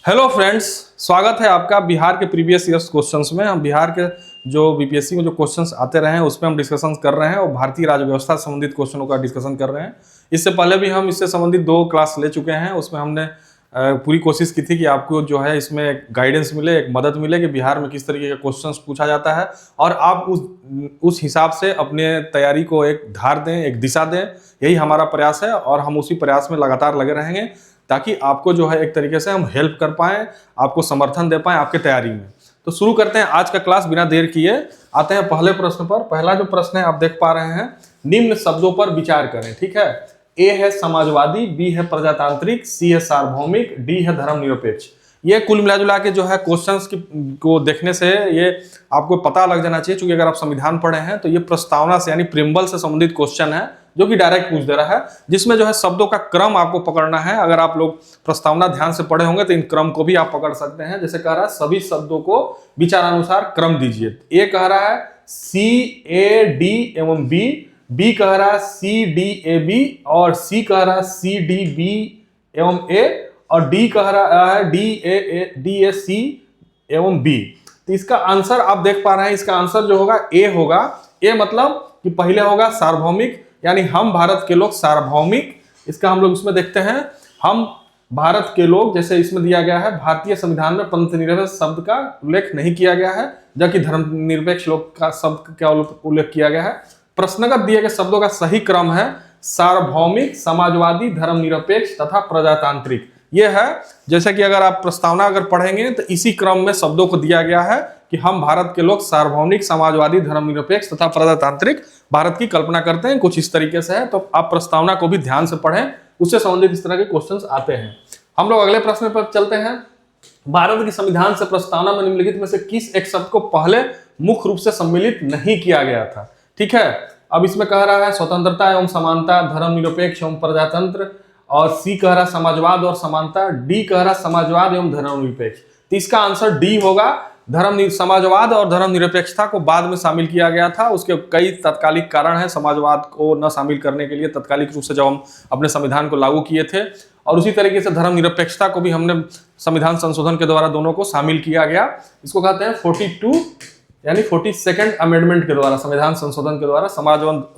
Hello friends, स्वागत है आपका बिहार के प्रीवियस ईयर्स क्वेश्चंस में। हम बिहार के जो बीपीएससी में जो क्वेश्चंस आते रहे हैं उस पर हम डिस्कशन कर रहे हैं और भारतीय राज्य व्यवस्था से संबंधित क्वेश्चनों का डिस्कशन कर रहे हैं। इससे पहले भी हम इससे संबंधित 2 क्लास ले चुके हैं। उसमें हमने पूरी कोशिश की थी कि आपको जो है इसमें एक गाइडेंस मिले, एक मदद मिले कि बिहार में किस तरीके का क्वेश्चंस पूछा जाता है और आप उस हिसाब से अपने तैयारी को एक धार दें, एक दिशा दें। यही हमारा प्रयास है और हम उसी प्रयास में लगातार लगे रहेंगे ताकि आपको जो है एक तरीके से हम हेल्प कर पाएं, आपको समर्थन दे पाएं आपके तैयारी में। तो शुरू करते हैं आज का क्लास बिना देर किए। आते हैं पहले प्रश्न पर। पहला जो प्रश्न है आप देख पा रहे हैं, निम्न शब्दों पर विचार करें। ठीक है, ए है समाजवादी, बी है प्रजातांत्रिक, सी है सार्वभौमिक, डी है धर्मनिरपेक्ष। ये कुल मिला के जो है क्वेश्चंस को देखने से ये आपको पता लग जाना चाहिए, क्योंकि अगर आप संविधान पढ़े हैं तो ये प्रस्तावना से यानी प्रिम्बल से संबंधित क्वेश्चन है जो कि डायरेक्ट पूछ दे रहा है, जिसमें जो है शब्दों का क्रम आपको पकड़ना है। अगर आप लोग प्रस्तावना ध्यान से पढ़े होंगे तो इन क्रम को भी आप पकड़ सकते हैं। जैसे कह रहा है सभी शब्दों को विचारानुसार क्रम दीजिए। ए कह रहा है सी ए डी एवं बी, बी कह रहा है सी डी ए बी और सी कह रहा है सी डी बी एवं ए और डी कह रहा है डी ए सी एवं बी। तो इसका आंसर आप देख पा रहे हैं, इसका आंसर जो होगा ए होगा। ए मतलब कि पहले होगा सार्वभौमिक, यानी हम भारत के लोग सार्वभौमिक। इसका हम लोग इसमें देखते हैं, हम भारत के लोग, जैसे इसमें दिया गया है भारतीय संविधान में पंथ निरपेक्ष शब्द का उल्लेख नहीं किया गया है, जबकि धर्मनिरपेक्ष लोग का शब्द का उल्लेख किया गया है। प्रश्नगत दिए गए शब्दों का सही क्रम है सार्वभौमिक, समाजवादी, धर्मनिरपेक्ष तथा प्रजातांत्रिक। ये है, जैसे कि अगर आप प्रस्तावना अगर पढ़ेंगे तो इसी क्रम में शब्दों को दिया गया है कि हम भारत के लोग सार्वभौमिक, समाजवादी, धर्मनिरपेक्ष तथा प्रजातांत्रिक भारत की कल्पना करते हैं। कुछ इस तरीके से है, तो आप प्रस्तावना को भी ध्यान से पढ़ें, उससे संबंधित इस तरह के क्वेश्चंस आते हैं। हम लोग अगले प्रश्न पर चलते हैं। भारत के संविधान से प्रस्तावना में निम्नलिखित में से किस एक शब्द को पहले मुख्य रूप से सम्मिलित नहीं किया गया था? ठीक है, अब इसमें कह रहा है स्वतंत्रता एवं समानता, धर्मनिरपेक्ष एवं प्रजातंत्र, और सी कह रहा समाजवाद और समानता, डी कह रहा समाजवाद एवं धर्मनिरपेक्ष। तो इसका आंसर डी होगा। समाजवाद और धर्मनिरपेक्षता को बाद में शामिल किया गया था। उसके कई तत्कालिक कारण हैं समाजवाद को न शामिल करने के लिए, तत्कालिक रूप से जब हम अपने संविधान को लागू किए थे, और उसी तरीके से धर्मनिरपेक्षता को भी हमने संविधान संशोधन के द्वारा दोनों को शामिल किया गया। इसको कहते हैं 42 यानी 42nd अमेंडमेंट के द्वारा, संविधान संशोधन के द्वारा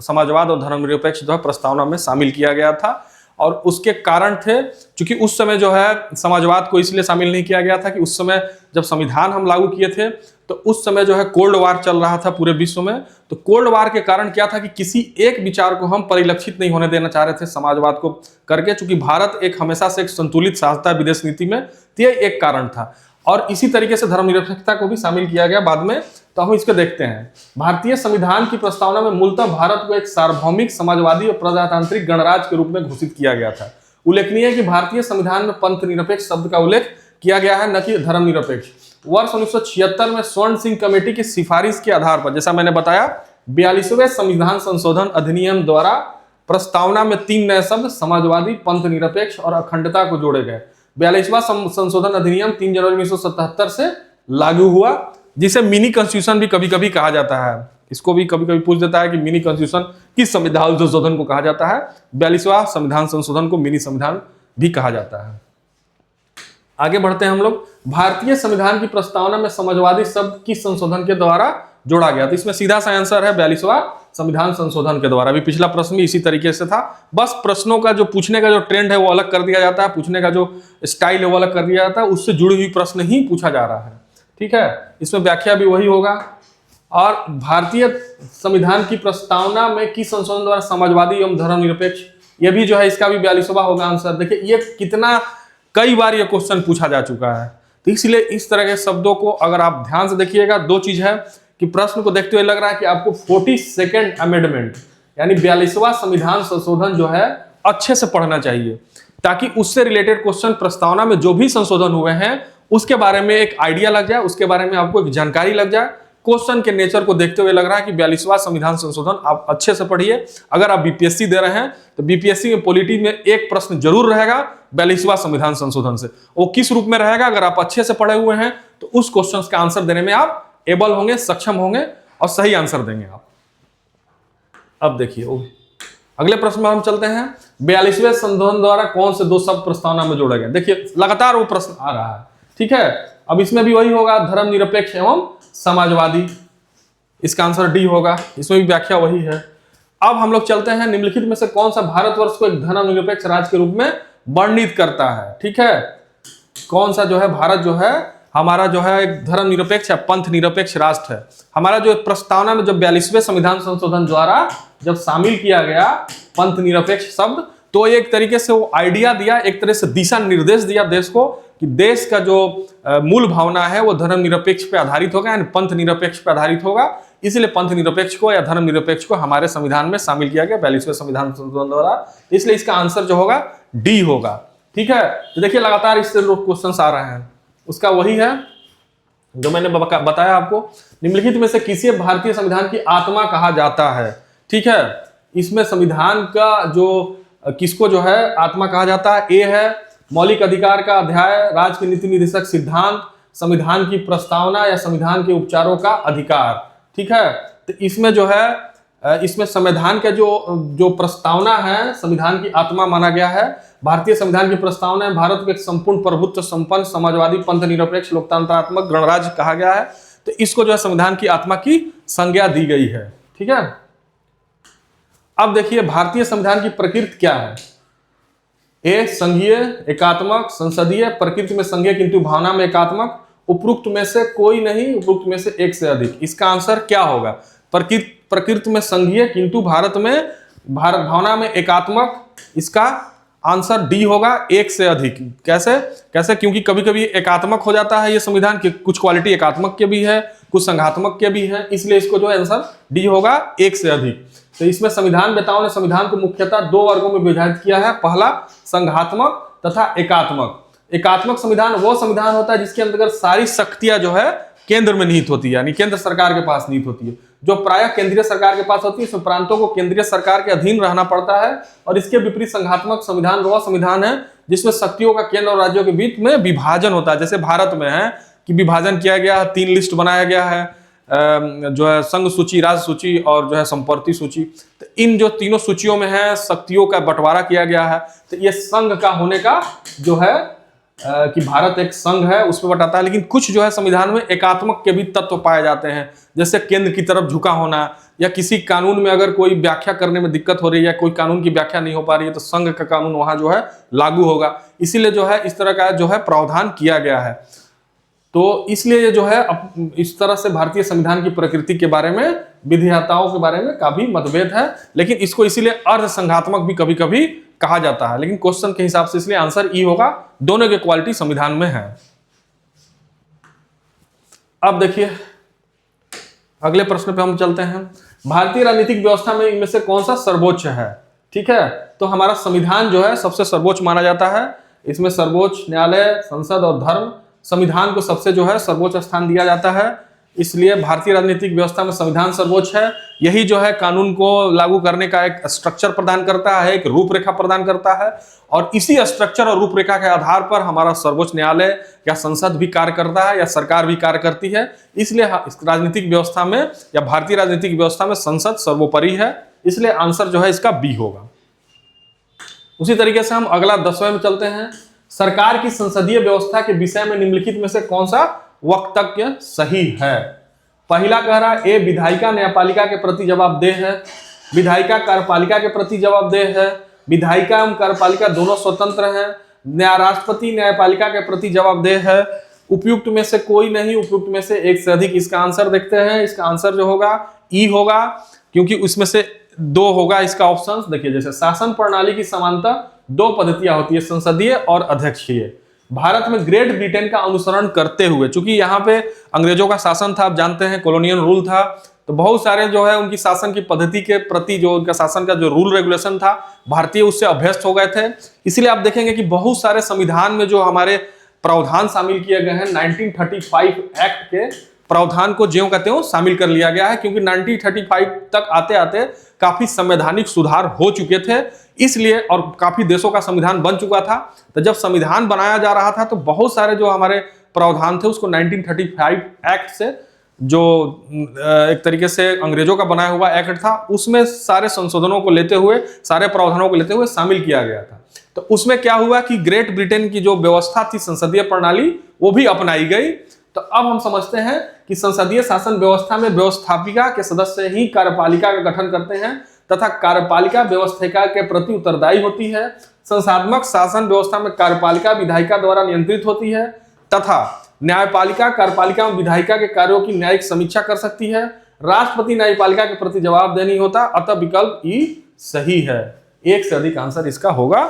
समाजवाद और धर्मनिरपेक्ष जो है प्रस्तावना में शामिल किया गया था। और उसके कारण थे, क्योंकि उस समय जो है समाजवाद को इसलिए शामिल नहीं किया गया था कि उस समय जब संविधान हम लागू किए थे तो उस समय जो है कोल्ड वार चल रहा था पूरे विश्व में। तो कोल्ड वार के कारण क्या था कि किसी एक विचार को हम परिलक्षित नहीं होने देना चाह रहे थे समाजवाद को करके, चूंकि भारत एक हमेशा से एक संतुलित साझता है विदेश नीति में, तो ये एक कारण था। और इसी तरीके से धर्मनिरपेक्षता को भी शामिल किया गया बाद में। तो हम इसको देखते हैं। भारतीय संविधान की प्रस्तावना में मूलतः भारत को एक सार्वभौमिक, समाजवादी और प्रजातांत्रिक गणराज्य के रूप में घोषित किया गया था। उल्लेखनीय है कि भारतीय संविधान में पंथ निरपेक्ष शब्द का उल्लेख किया गया है, न कि धर्मनिरपेक्ष। वर्ष 1976 में स्वर्ण सिंह कमेटी की सिफारिश के आधार पर, जैसा मैंने बताया, 42वें संविधान संशोधन अधिनियम द्वारा प्रस्तावना में 3 नए शब्द समाजवादी, पंथ निरपेक्ष और अखंडता को जोड़े गए। 42वां संशोधन अधिनियम 3 जनवरी 1977 से लागू हुआ, जिसे मिनी कॉन्स्टिट्यूशन भी कभी कभी कहा जाता है। इसको भी कभी कभी पूछ देता है कि मिनी कॉन्स्टिट्यूशन किस संविधान संशोधन को कहा जाता है। 42वां संविधान संशोधन को मिनी संविधान भी कहा जाता है। आगे बढ़ते हैं हम लोग। भारतीय संविधान की प्रस्तावना में समाजवादी शब्द किस संशोधन के द्वारा जोड़ा गया? तो इसमें सीधा सा आंसर है 42वां संविधान संशोधन के द्वारा। अभी पिछला प्रश्न भी इसी तरीके से था, बस प्रश्नों का जो पूछने का जो ट्रेंड है वो अलग कर दिया जाता है, पूछने का जो स्टाइल है वो अलग कर दिया जाता है, उससे जुड़ी हुई प्रश्न ही पूछा जा रहा है। ठीक है, इसमें व्याख्या भी वही होगा। और भारतीय संविधान की प्रस्तावना में किस संशोधन द्वारा समाजवादी एवं धर्मनिरपेक्ष, ये भी जो है इसका भी 42वां होगा आंसर। देखिए ये कितना कई बार ये क्वेश्चन पूछा जा चुका है, तो इसलिए इस तरह के शब्दों को अगर आप ध्यान से देखिएगा, 2 चीज है कि प्रश्न को देखते हुए लग रहा है कि आपको 42nd अमेंडमेंट यानी 42वां संविधान संशोधन जो है अच्छे से पढ़ना चाहिए, ताकि उससे रिलेटेड क्वेश्चन प्रस्तावना में जो भी संशोधन हुए हैं उसके बारे में एक आइडिया लग जाए, उसके बारे में आपको एक जानकारी लग जाए। क्वेश्चन के नेचर को देखते हुए लग रहा है कि 42वां संविधान संशोधन आप अच्छे से पढ़िए। अगर आप बीपीएससी दे रहे हैं तो बीपीएससी में पॉलिटी में एक प्रश्न जरूर रहेगा 42वां संविधान संशोधन से। वो किस रूप में रहेगा, अगर आप अच्छे से पढ़े हुए हैं तो उस क्वेश्चन का आंसर देने में आप एबल होंगे, सक्षम होंगे और सही आंसर देंगे आप। अब देखिए अगले प्रश्न में हम चलते हैं। 42वें संशोधन द्वारा कौन से 2 शब्द प्रस्तावना में जोड़े गए? देखिए लगातार वो प्रश्न आ रहा है। ठीक है। अब इसमें भी वही होगा, धर्मनिरपेक्ष एवं समाजवादी, इसका आंसर डी होगा, इसमें भी व्याख्या वही है। अब हम लोग चलते हैं, निम्नलिखित में से कौन सा भारतवर्ष को एक धर्मनिरपेक्ष राज्य के रूप में वर्णित करता है। ठीक है, कौन सा जो है भारत जो है हमारा जो है एक धर्मनिरपेक्ष या पंथ निरपेक्ष राष्ट्र है। हमारा जो प्रस्तावना में जब 42वें संविधान संशोधन द्वारा जब शामिल किया गया पंथ निरपेक्ष शब्द, तो एक तरीके से वो आइडिया दिया, एक तरह से दिशा निर्देश दिया देश को कि देश का जो मूल भावना है वो धर्मनिरपेक्ष पे आधारित होगा, यानी पंथ निरपेक्ष पे आधारित होगा। इसलिए पंथ निरपेक्ष को या धर्मनिरपेक्ष को हमारे संविधान में शामिल किया गया 42वें संविधान संशोधन द्वारा। इसलिए इसका आंसर जो होगा डी होगा। ठीक है, तो देखिए लगातार इससे क्वेश्चन आ रहे हैं। उसका वही है जो मैंने बताया आपको, निम्नलिखित में से किसी भारतीय संविधान की आत्मा कहा जाता है। ठीक है, इसमें संविधान का जो किसको जो है आत्मा कहा जाता है, ए है मौलिक अधिकार का अध्याय, राज्य के नीति निर्देशक सिद्धांत, संविधान की प्रस्तावना या संविधान के उपचारों का अधिकार। ठीक है, तो इसमें जो है इसमें संविधान का जो प्रस्तावना है संविधान की आत्मा माना गया है। भारतीय संविधान की प्रस्तावना है भारत को एक संपूर्ण प्रभुत्व संपन्न समाजवादी पंथ निरपेक्ष लोकतंत्रात्मक गणराज्य कहा गया है। तो इसको जो है संविधान की आत्मा की संज्ञा दी गई है। ठीक है, अब देखिए भारतीय संविधान की प्रकृति क्या है। ए संघीय, एकात्मक, संसदीय, प्रकृति में संघीय किंतु भावना में एकात्मक, उपरोक्त में से कोई नहीं, उपरोक्त में से एक से अधिक। इसका आंसर क्या होगा, प्रकृति में संघीय किंतु भारत भावना में एकात्मक, इसका आंसर डी होगा, एक से अधिक। कैसे कैसे, क्योंकि कभी कभी एकात्मक हो जाता है ये संविधान की, कुछ क्वालिटी एकात्मक के भी है, कुछ संघात्मक के भी है, इसलिए इसको जो आंसर डी होगा, एक से अधिक। तो इसमें संविधान वेताओं ने संविधान को मुख्यतः दो वर्गों में विभाजित किया है। पहला संघात्मक तथा एकात्मक। एकात्मक संविधान वो संविधान होता है जिसके अंतर्गत सारी शक्तियां जो है केंद्र में निहित होती है, यानी केंद्र सरकार के पास निहित होती है। जो प्रायः केंद्रीय सरकार के पास होती है, इसमें प्रांतों को केंद्रीय सरकार के अधीन रहना पड़ता है। और इसके विपरीत संघात्मक संविधान वह संविधान है जिसमें शक्तियों का केंद्र और राज्यों के बीच में विभाजन होता है। जैसे भारत में है कि विभाजन किया गया, 3 लिस्ट बनाया गया है, जो है संघ सूची, राज्य सूची और जो है संपत्ति सूची। तो इन जो तीनों सूचियों में है शक्तियों का बंटवारा किया गया है। तो ये संघ का होने का जो है कि भारत एक संघ है उसमें बटाता है। लेकिन कुछ जो है संविधान में एकात्मक के भी तत्व पाए जाते हैं, जैसे केंद्र की तरफ झुका होना, या किसी कानून में अगर कोई व्याख्या करने में दिक्कत हो रही है, कोई कानून की व्याख्या नहीं हो पा रही है, तो संघ का कानून वहां जो है लागू होगा। इसीलिए जो है इस तरह का जो है प्रावधान किया गया है। तो इसलिए जो है इस तरह से भारतीय संविधान की प्रकृति के बारे में, विधियाताओं के बारे में काफी मतभेद है। लेकिन इसको इसीलिए अर्ध संघात्मक भी कभी कभी कहा जाता है। लेकिन क्वेश्चन के हिसाब से इसलिए आंसर ई होगा, दोनों की क्वालिटी संविधान में है। अब देखिए अगले प्रश्न पे हम चलते हैं। भारतीय राजनीतिक व्यवस्था में इनमें से कौन सा सर्वोच्च है। ठीक है, तो हमारा संविधान जो है सबसे सर्वोच्च माना जाता है। इसमें सर्वोच्च न्यायालय, संसद और धर्म, संविधान को सबसे जो है सर्वोच्च स्थान दिया जाता है। इसलिए भारतीय राजनीतिक व्यवस्था में संविधान सर्वोच्च है। यही जो है कानून को लागू करने का एक स्ट्रक्चर प्रदान करता है, एक रूपरेखा प्रदान करता है। और इसी स्ट्रक्चर और रूपरेखा के आधार पर हमारा सर्वोच्च न्यायालय या संसद भी कार्य करता है या सरकार भी कार्य करती है। इसलिए राजनीतिक व्यवस्था में या भारतीय राजनीतिक व्यवस्था में संसद सर्वोपरि है। इसलिए आंसर जो है इसका बी होगा। उसी तरीके से हम अगला 10वें में चलते हैं। सरकार की संसदीय व्यवस्था के विषय में निम्नलिखित में से कौन सा वक्तव्य सही है। पहला कह रहा है ए विधायिका न्यायपालिका के प्रति जवाबदेह है, विधायिका कार्यपालिका के प्रति जवाबदेह है, विधायिका एवं कार्यपालिका दोनों स्वतंत्र हैं, राष्ट्रपति न्यायपालिका के प्रति जवाबदेह है, उपयुक्त में से कोई नहीं, उपयुक्त में से एक से अधिक। इसका आंसर देखते हैं। इसका आंसर जो होगा ई होगा, क्योंकि उसमें से 2 होगा इसका ऑप्शन। देखिए जैसे शासन प्रणाली की समानता 2 पद्धतियां होती है, संसदीय और अध्यक्षीय। भारत में ग्रेट ब्रिटेन का अनुसरण करते हुए, चूंकि यहाँ पे अंग्रेजों का शासन था, आप जानते हैं कॉलोनियल रूल था, तो बहुत सारे जो है उनकी शासन की पद्धति के प्रति जो उनका शासन का जो रूल रेगुलेशन था भारतीय उससे अभ्यस्त हो गए थे। इसलिए आप देखेंगे कि बहुत सारे संविधान में जो हमारे प्रावधान शामिल किए गए हैं 1935 एक्ट के प्रावधान को ज्यों कहते हो शामिल कर लिया गया है, क्योंकि 1935 तक आते आते काफी संवैधानिक सुधार हो चुके थे। इसलिए और काफी देशों का संविधान बन चुका था। तो जब संविधान बनाया जा रहा था तो बहुत सारे जो हमारे प्रावधान थे उसको 1935 एक्ट से, जो एक तरीके से अंग्रेजों का बनाया हुआ एक्ट था, उसमें सारे संशोधनों को लेते हुए, सारे प्रावधानों को लेते हुए शामिल किया गया था। तो उसमें क्या हुआ कि ग्रेट ब्रिटेन की जो व्यवस्था थी संसदीय प्रणाली वो भी अपनाई गई। तो अब हम समझते हैं कि संसदीय शासन व्यवस्था में व्यवस्थापिका के सदस्य ही कार्यपालिका का गठन करते हैं तथा कार्यपालिका व्यवस्थापिका के प्रति उत्तरदायी होती है। संसदीय शासन व्यवस्था में कार्यपालिका विधायिका द्वारा नियंत्रित होती है तथा न्यायपालिका कार्यपालिका में विधायिका के कार्यों की न्यायिक समीक्षा कर सकती है। राष्ट्रपति न्यायपालिका के प्रति जवाबदेह नहीं होता, अतः विकल्प ई सही है। एक से अधिक आंसर इसका होगा।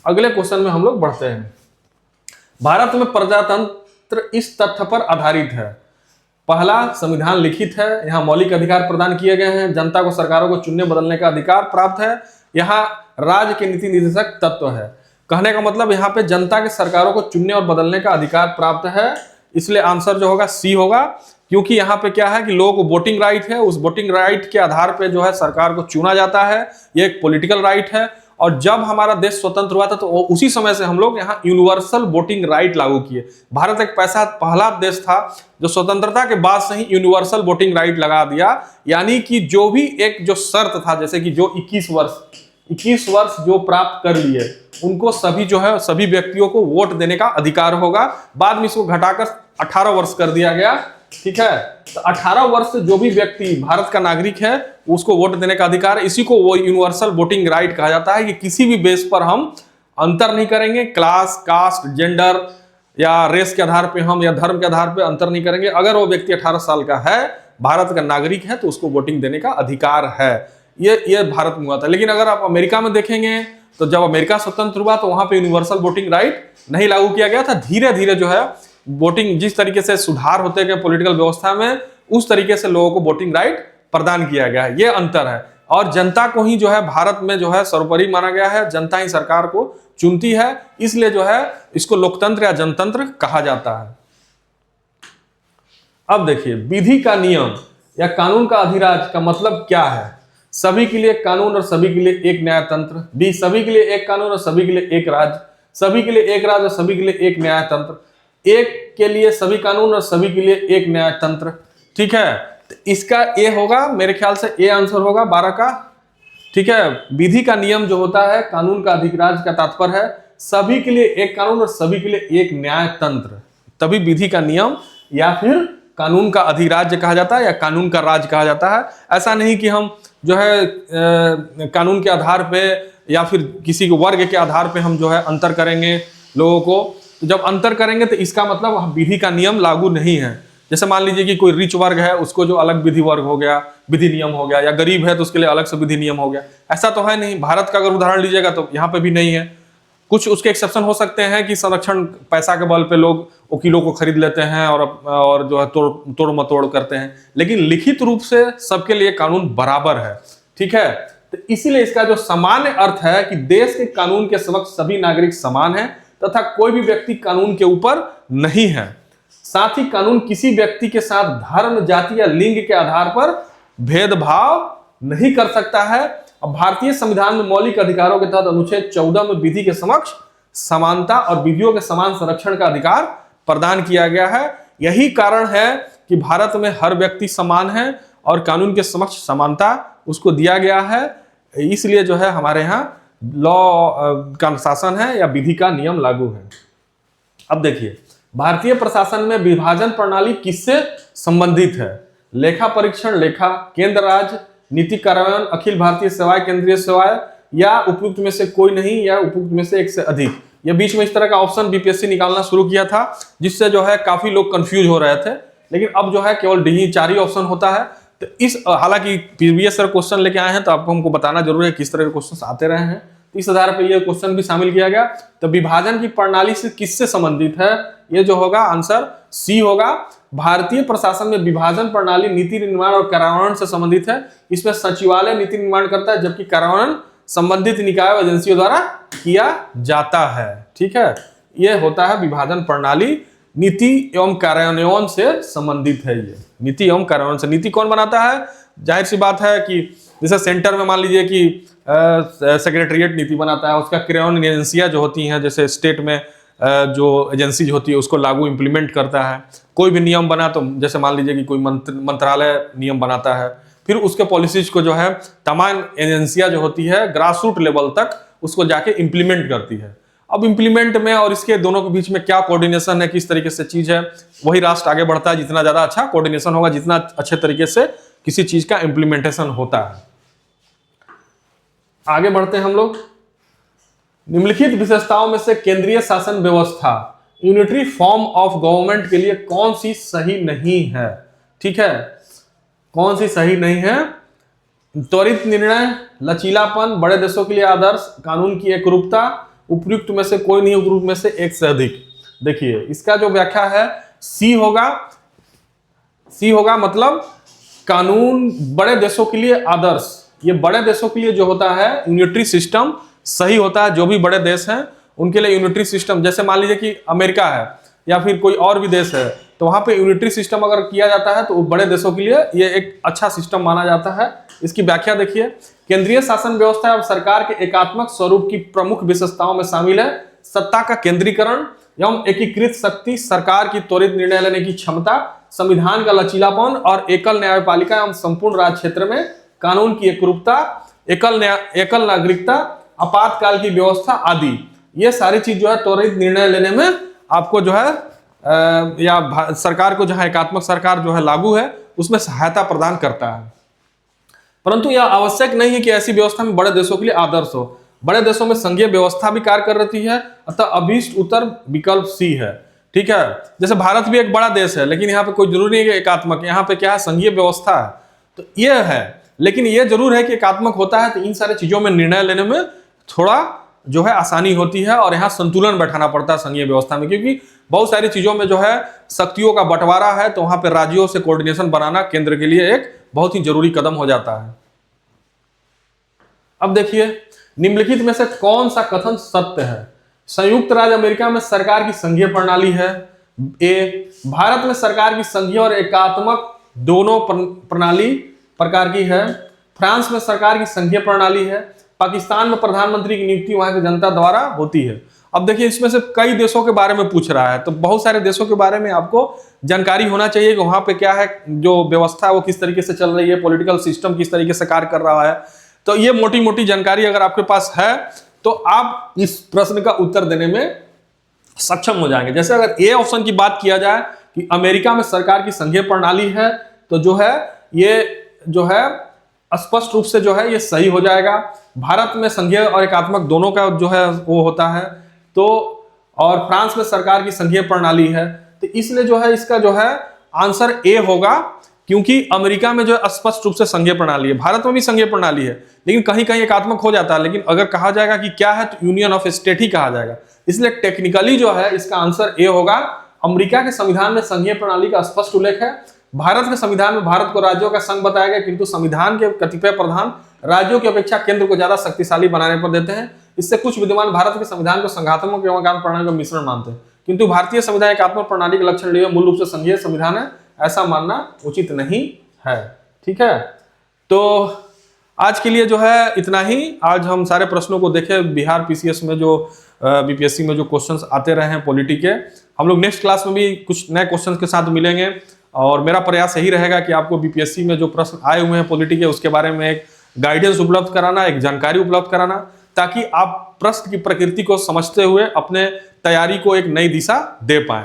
अगले क्वेश्चन में हम लोग बढ़ते हैं। भारत में प्रजातंत्र इस तथ्य पर आधारित है, पहला, संविधान लिखित है, यहाँ मौलिक अधिकार प्रदान किए गए हैं, जनता को सरकारों को चुनने बदलने का अधिकार प्राप्त है, यहाँ राज्य के नीति निर्देशक तत्व है। कहने का मतलब यहाँ पे जनता के सरकारों को चुनने और बदलने का अधिकार प्राप्त है, इसलिए आंसर जो होगा सी होगा। क्योंकि यहाँ पे क्या है कि लोगों को वोटिंग राइट है, उस वोटिंग राइट के आधार पे जो है सरकार को चुना जाता है, ये एक पॉलिटिकल राइट है। और जब हमारा देश स्वतंत्र हुआ था तो उसी समय से हम लोग यहाँ यूनिवर्सल वोटिंग राइट लागू किए। भारत एक पहला देश था जो स्वतंत्रता के बाद से ही यूनिवर्सल वोटिंग राइट लगा दिया, यानी कि जो भी एक जो शर्त था, जैसे कि जो 21 वर्ष जो प्राप्त कर लिए उनको सभी जो है सभी व्यक्तियों को वोट देने का अधिकार होगा। बाद में इसको घटाकर 18 वर्ष कर दिया गया, ठीक है। तो 18 वर्ष से जो भी व्यक्ति भारत का नागरिक है उसको वोट देने का अधिकार है। इसी को वो यूनिवर्सल वोटिंग राइट कहा जाता है कि किसी भी बेस पर हम अंतर नहीं करेंगे, क्लास, कास्ट, जेंडर या रेस के आधार पे हम या धर्म के आधार पे अंतर नहीं करेंगे। अगर वो व्यक्ति 18 साल का है, भारत का नागरिक है, तो उसको वोटिंग देने का अधिकार है। ये भारत में हुआ था। लेकिन अगर आप अमेरिका में देखेंगे तो जब अमेरिका स्वतंत्र हुआ तो वहां पे यूनिवर्सल वोटिंग राइट नहीं लागू किया गया था। धीरे धीरे जो है वोटिंग, जिस तरीके से सुधार होते गए पॉलिटिकल व्यवस्था में, उस तरीके से लोगों को वोटिंग राइट प्रदान किया गया है। ये अंतर है। और जनता को ही जो है भारत में जो है सर्वोपरि माना गया है, जनता ही सरकार को चुनती है, इसलिए जो है इसको लोकतंत्र या जनतंत्र कहा जाता है। अब देखिए, विधि का नियम या कानून का अधिराज का मतलब क्या है? सभी के लिए कानून और सभी के लिए एक न्यायतंत्र। बी, सभी के लिए एक कानून और सभी के लिए एक राज्य। सभी के लिए एक राज्य और सभी के लिए एक न्यायतंत्र। एक के लिए सभी कानून और सभी के लिए एक न्यायतंत्र, ठीक है। तो इसका ए होगा, मेरे ख्याल से ए आंसर होगा 12 का, ठीक है। विधि का नियम जो होता है, कानून का अधिराज का तात्पर्य है सभी के लिए एक कानून और सभी के लिए एक न्यायतंत्र, तभी विधि का नियम या फिर कानून का अधिराज्य कहा जाता है या कानून का राज कहा जाता है। ऐसा नहीं कि हम जो है कानून के आधार पे या फिर किसी के वर्ग के आधार पे हम जो है अंतर करेंगे लोगों को। जब अंतर करेंगे तो इसका मतलब विधि का नियम लागू नहीं है। जैसे मान लीजिए कि कोई रिच वर्ग है, उसको जो अलग विधि वर्ग हो गया, विधि नियम हो गया, या गरीब है तो उसके लिए अलग से विधि नियम हो गया, ऐसा तो है नहीं। भारत का अगर उदाहरण लीजिएगा तो यहाँ पे भी नहीं है। कुछ उसके एक्सेप्शन हो सकते हैं कि संरक्षण पैसा के बल पे लोग वकीलों को खरीद लेते हैं और जो है तोड़ मतोड़ करते हैं, लेकिन लिखित रूप से सबके लिए कानून बराबर है, ठीक है। तो इसीलिए इसका जो सामान्य अर्थ है कि देश के कानून के समक्ष सभी नागरिक समान हैं तथा कोई भी व्यक्ति कानून के ऊपर नहीं है। साथ ही कानून किसी व्यक्ति के साथ धर्म, जाति या लिंग के आधार पर भेदभाव नहीं कर सकता है। अब भारतीय संविधान में मौलिक अधिकारों के तहत अनुच्छेद 14 में विधि के समक्ष समानता और विधियों के समान संरक्षण का अधिकार प्रदान किया गया है। यही कारण है कि भारत में हर व्यक्ति समान है और कानून के समक्ष समानता उसको दिया गया है। इसलिए जो है हमारे यहाँ लॉ का शासन है या विधि का नियम लागू है। अब देखिए, भारतीय प्रशासन में विभाजन प्रणाली किससे संबंधित है? लेखा परीक्षण, लेखा, केंद्र राज्य, नीति कार्यान्वयन, अखिल भारतीय सेवाएं, केंद्रीय सेवाएं, या उपयुक्त में से कोई नहीं, या उपयुक्त में से एक से अधिक। ये बीच में इस तरह का ऑप्शन बीपीएससी निकालना शुरू किया था, जिससे जो है काफी लोग कंफ्यूज हो रहे थे। लेकिन अब जो है केवल डी 4 ही ऑप्शन होता है। तो इस हालांकि प्रीवियस ईयर क्वेश्चन लेके आए हैं तो आपको हमको बताना जरूर है किस तरह के क्वेश्चन आते रहे हैं, तो इस आधार पर यह क्वेश्चन भी शामिल किया गया। तो विभाजन की प्रणाली से किससे संबंधित है? ये जो होगा आंसर सी होगा। भारतीय प्रशासन में विभाजन प्रणाली नीति निर्माण और कार्यान्वयन से संबंधित है। इसमें सचिवालय नीति निर्माण करता है, जबकि कार्यान्वयन संबंधित निकाय व एजेंसियों द्वारा किया जाता है, ठीक है। यह होता है विभाजन प्रणाली, नीति एवं कार्यान्वयन से संबंधित है। ये नीति एवं कार्यान्वयन से, नीति कौन बनाता है? जाहिर सी बात है कि जैसे सेंटर में मान लीजिए कि सेक्रेटरीट नीति बनाता है, उसका कार्यान्वयन एजेंसियां जो होती हैं, जैसे स्टेट में जो एजेंसी होती है उसको लागू इम्प्लीमेंट करता है। कोई भी नियम बना तो जैसे मान लीजिए कि कोई मंत्रालय नियम बनाता है, फिर उसके पॉलिसीज को जो है तमाम एजेंसियां जो होती है ग्रास रूट लेवल तक उसको जाके इंप्लीमेंट करती है। अब इंप्लीमेंट में और इसके दोनों के बीच में क्या कोऑर्डिनेशन है, किस तरीके से चीज है, वही राष्ट्र आगे बढ़ता है। जितना ज्यादा अच्छा कोऑर्डिनेशन होगा, जितना अच्छे तरीके से किसी चीज का इंप्लीमेंटेशन होता है। आगे बढ़ते हैं हम लोग। निम्नलिखित विशेषताओं में से केंद्रीय शासन व्यवस्था यूनिटरी फॉर्म ऑफ गवर्नमेंट के लिए कौन सी सही नहीं है? ठीक है, कौन सी सही नहीं है? त्वरित निर्णय, लचीलापन, बड़े देशों के लिए आदर्श, कानून की एकरूपता, उपयुक्त में से कोई नहीं, उपयुक्त में से एक से अधिक। देखिए इसका जो व्याख्या है सी होगा। सी होगा मतलब कानून बड़े देशों के लिए आदर्श। ये बड़े देशों के लिए जो होता है यूनिटरी सिस्टम सही होता है। जो भी बड़े देश हैं उनके लिए यूनिटरी सिस्टम, जैसे मान लीजिए कि अमेरिका है या फिर कोई और भी देश है, तो वहां पे यूनिटरी सिस्टम अगर किया जाता है तो बड़े देशों के लिए ये एक अच्छा सिस्टम माना जाता है। इसकी व्याख्या देखिए, केंद्रीय शासन व्यवस्था एवं सरकार के एकात्मक स्वरूप की प्रमुख विशेषताओं में शामिल है सत्ता का केंद्रीकरण एवं एकीकृत शक्ति, सरकार की त्वरित निर्णय लेने की क्षमता, संविधान का लचीलापन और एकल न्यायपालिका एवं संपूर्ण राज्य क्षेत्र में कानून की एकरूपता, एकल नागरिकता, आपातकाल की व्यवस्था आदि। ये सारी चीज जो है त्वरित निर्णय लेने में आपको जो है या सरकार को जहां एकात्मक सरकार जो है लागू है उसमें सहायता प्रदान करता है। परंतु यह आवश्यक नहीं है कि ऐसी व्यवस्था में बड़े देशों के लिए आदर्श हो। बड़े देशों में संघीय व्यवस्था भी कार्य कर रही है, अतः अभीष्ट उत्तर विकल्प सी है। ठीक है, जैसे भारत भी एक बड़ा देश है लेकिन यहाँ पे कोई जरूरी नहीं है कि एकात्मक, यहाँ पे क्या है संघीय व्यवस्था है तो ये है। लेकिन ये जरूर है कि एकात्मक होता है तो इन सारी चीजों में निर्णय लेने में थोड़ा जो है आसानी होती है और यहाँ संतुलन बैठाना पड़ता है संघीय व्यवस्था में, क्योंकि बहुत सारी चीजों में जो है शक्तियों का बंटवारा है तो वहां पे राज्यों से कोऑर्डिनेशन बनाना केंद्र के लिए एक बहुत ही जरूरी कदम हो जाता है। अब देखिए निम्नलिखित में से कौन सा कथन सत्य है? संयुक्त राज्य अमेरिका में सरकार की संघीय प्रणाली है। ए, भारत में सरकार की संघीय और एकात्मक दोनों प्रणाली प्रकार की है। फ्रांस में सरकार की संघीय प्रणाली है। पाकिस्तान में प्रधानमंत्री की नियुक्ति वहां की जनता द्वारा होती है। अब देखिए इसमें से कई देशों के बारे में पूछ रहा है तो बहुत सारे देशों के बारे में आपको जानकारी होना चाहिए कि वहां पे क्या है, जो व्यवस्था है वो किस तरीके से चल रही है, पॉलिटिकल सिस्टम किस तरीके से कार्य कर रहा है। तो ये मोटी मोटी जानकारी अगर आपके पास है तो आप इस प्रश्न का उत्तर देने में सक्षम हो जाएंगे। जैसे अगर ए ऑप्शन की बात किया जाए कि अमेरिका में सरकार की संघीय प्रणाली है तो जो है ये जो है स्पष्ट रूप से जो है ये सही हो जाएगा। भारत में संघीय और एकात्मक दोनों का जो है वो होता है तो, और फ्रांस में सरकार की संघीय प्रणाली है तो इसलिए जो है इसका जो है आंसर ए होगा, क्योंकि अमेरिका में जो है स्पष्ट रूप से संघीय प्रणाली है। भारत में भी संघीय प्रणाली है लेकिन कहीं कहीं एकात्मक हो जाता है, लेकिन अगर कहा जाएगा कि क्या है तो यूनियन ऑफ स्टेट ही कहा जाएगा। इसलिए टेक्निकली जो है इसका आंसर ए होगा। अमेरिका के संविधान में संघीय प्रणाली का स्पष्ट उल्लेख है। भारत के संविधान में भारत को राज्यों का संघ बताया गया, किंतु संविधान के कतिपय प्रावधान राज्यों की अपेक्षा केंद्र को ज्यादा शक्तिशाली बनाने पर देते हैं। इससे कुछ विद्वान भारत के संविधान को संघात्मक एवं एकात्मक प्रणाली का मिश्रण मानते हैं, किंतु भारतीय संविधान एकात्मक प्रणाली के लक्षण लिए मूल रूप से संघीय संविधान है, ऐसा मानना उचित नहीं है। ठीक है, तो आज के लिए जो है इतना ही। आज हम सारे प्रश्नों को देखे, बिहार पीसीएस में जो बीपीएससी में जो क्वेश्चंस आते रहे हैं पॉलिटी के, हम लोग नेक्स्ट क्लास में भी कुछ नए क्वेश्चंस के साथ मिलेंगे और मेरा प्रयास यही रहेगा कि आपको बीपीएससी में जो प्रश्न आए हुए हैं पॉलिटी के उसके बारे में एक गाइडेंस उपलब्ध कराना, एक जानकारी उपलब्ध कराना, ताकि आप प्रश्न की प्रकृति को समझते हुए अपने तैयारी को एक नई दिशा दे पाएं।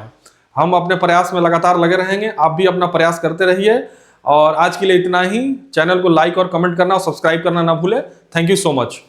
हम अपने प्रयास में लगातार लगे रहेंगे, आप भी अपना प्रयास करते रहिए। और आज के लिए इतना ही। चैनल को लाइक और कमेंट करना और सब्सक्राइब करना ना भूलें। Thank you so much.